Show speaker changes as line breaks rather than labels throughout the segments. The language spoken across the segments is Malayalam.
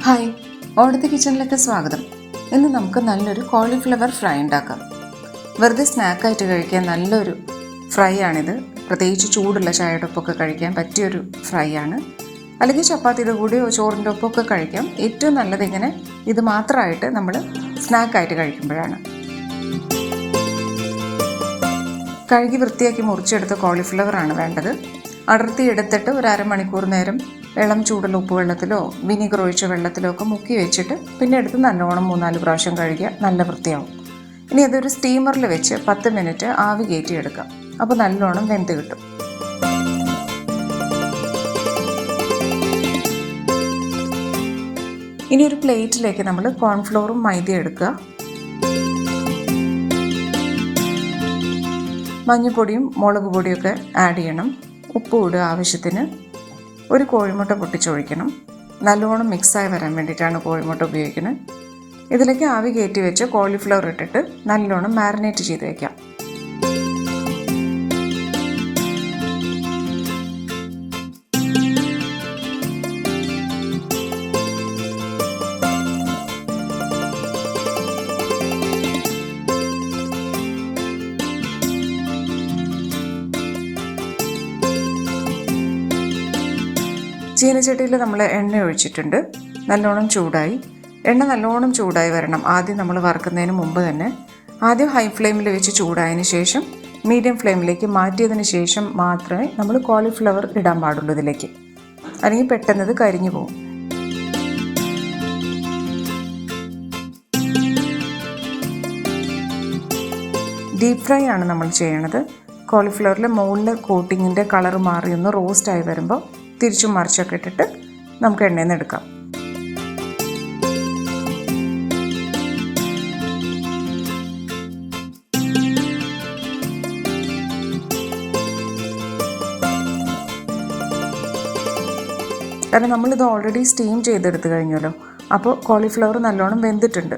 ഹായ്, ഓടത്തെ കിച്ചണിലേക്ക് സ്വാഗതം. ഇന്ന് നമുക്ക് നല്ലൊരു കോളിഫ്ലവർ ഫ്രൈ ഉണ്ടാക്കാം. വെറുതെ സ്നാക്കായിട്ട് കഴിക്കാൻ നല്ലൊരു ഫ്രൈ ആണിത്. പ്രത്യേകിച്ച് ചൂടുള്ള ചായയുടെ ഒപ്പമൊക്കെ കഴിക്കാൻ പറ്റിയൊരു ഫ്രൈ ആണ്. അല്ലെങ്കിൽ ചപ്പാത്തിയുടെ കൂടെയോ ചോറിൻ്റെ ഒപ്പമൊക്കെ കഴിക്കാം. ഏറ്റവും നല്ലത് ഇങ്ങനെ ഇത് മാത്രമായിട്ട് നമ്മൾ സ്നാക്കായിട്ട് കഴിക്കുമ്പോഴാണ്. കഴുകി വൃത്തിയാക്കി മുറിച്ചെടുത്ത കോളിഫ്ലവർ ആണ് വേണ്ടത്. അടർത്തി എടുത്തിട്ട് ഒരു അരമണിക്കൂർ നേരം ഇളം ചൂടുള്ള ഉപ്പുവെള്ളത്തിലോ വിനീഗർ ഒഴിച്ച വെള്ളത്തിലോ ഒക്കെ മുക്കി വെച്ചിട്ട് പിന്നെ എടുത്ത് നല്ലോണം 3-4 പ്രാവശ്യം കഴുകിയാൽ നല്ല വൃത്തിയാവും. ഇനി അതൊരു സ്റ്റീമറിൽ വെച്ച് 10 മിനിറ്റ് ആവി കയറ്റിയെടുക്കാം. അപ്പോൾ നല്ലോണം വെന്ത് കിട്ടും. ഇനി ഒരു പ്ലേറ്റിലേക്ക് നമ്മൾ കോൺഫ്ലോറും മൈദയും എടുക്കുക. മഞ്ഞൾപ്പൊടിയും മുളക് പൊടിയൊക്കെ ആഡ് ചെയ്യണം. ഉപ്പ് ഇടുക ആവശ്യത്തിന്. ഒരു കോഴിമുട്ട പൊട്ടിച്ചൊഴിക്കണം. നല്ലോണം മിക്സായി വരാൻ വേണ്ടിയിട്ടാണ് കോഴിമുട്ട ഉപയോഗിക്കുന്നത്. ഇതിലേക്ക് ആവി കയറ്റി വെച്ച് കോളിഫ്ലവർ ഇട്ടിട്ട് നല്ലോണം മാരിനേറ്റ് ചെയ്ത് വയ്ക്കാം. ചീനച്ചട്ടിയിൽ നമ്മൾ എണ്ണ ഒഴിച്ചിട്ടുണ്ട്. നല്ലോണം ചൂടായി. എണ്ണ നല്ലോണം ചൂടായി വരണം. ആദ്യം നമ്മൾ വറുക്കുന്നതിന് മുമ്പ് തന്നെ ആദ്യം ഹൈ ഫ്ലെയിമിൽ വെച്ച് ചൂടായതിന് ശേഷം മീഡിയം ഫ്ലെയിമിലേക്ക് മാറ്റിയതിന് ശേഷം മാത്രമേ നമ്മൾ കോളിഫ്ലവർ ഇടാൻ പാടുള്ളൂ ഇതിലേക്ക്. അല്ലെങ്കിൽ പെട്ടെന്ന് ഇത് കരിഞ്ഞു പോകും. ഡീപ്പ് ഫ്രൈ ആണ് നമ്മൾ ചെയ്യണത്. കോളിഫ്ലവറിൽ മുകളിലെ കോട്ടിങ്ങിൻ്റെ കളർ മാറി ഒന്ന് റോസ്റ്റായി വരുമ്പോൾ തിരിച്ചും മറിച്ചൊക്കെ ഇട്ടിട്ട് നമുക്ക് എണ്ണയിൽ നിന്ന് എടുക്കാം. കാരണം നമ്മളിത് ഓൾറെഡി സ്റ്റീം ചെയ്തെടുത്ത് കഴിഞ്ഞല്ലോ. അപ്പോൾ കോളിഫ്ലവർ നല്ലോണം വെന്തിട്ടുണ്ട്.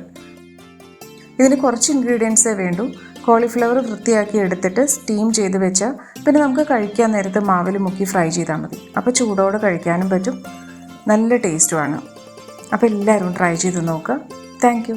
ഇതിന് കുറച്ച് ഇൻഗ്രീഡിയൻസേ വേണ്ടൂ. കോളിഫ്ലവർ വൃത്തിയാക്കി എടുത്തിട്ട് സ്റ്റീം ചെയ്ത് വെച്ചാൽ പിന്നെ നമുക്ക് കഴിക്കാൻ നേരത്ത് മാവിൽ മുക്കി ഫ്രൈ ചെയ്താൽ മതി. അപ്പോൾ ചൂടോടെ കഴിക്കാനും പറ്റും. നല്ല ടേസ്റ്റുമാണ്. അപ്പോൾ എല്ലാവരും ട്രൈ ചെയ്ത് നോക്കുക. Thank you.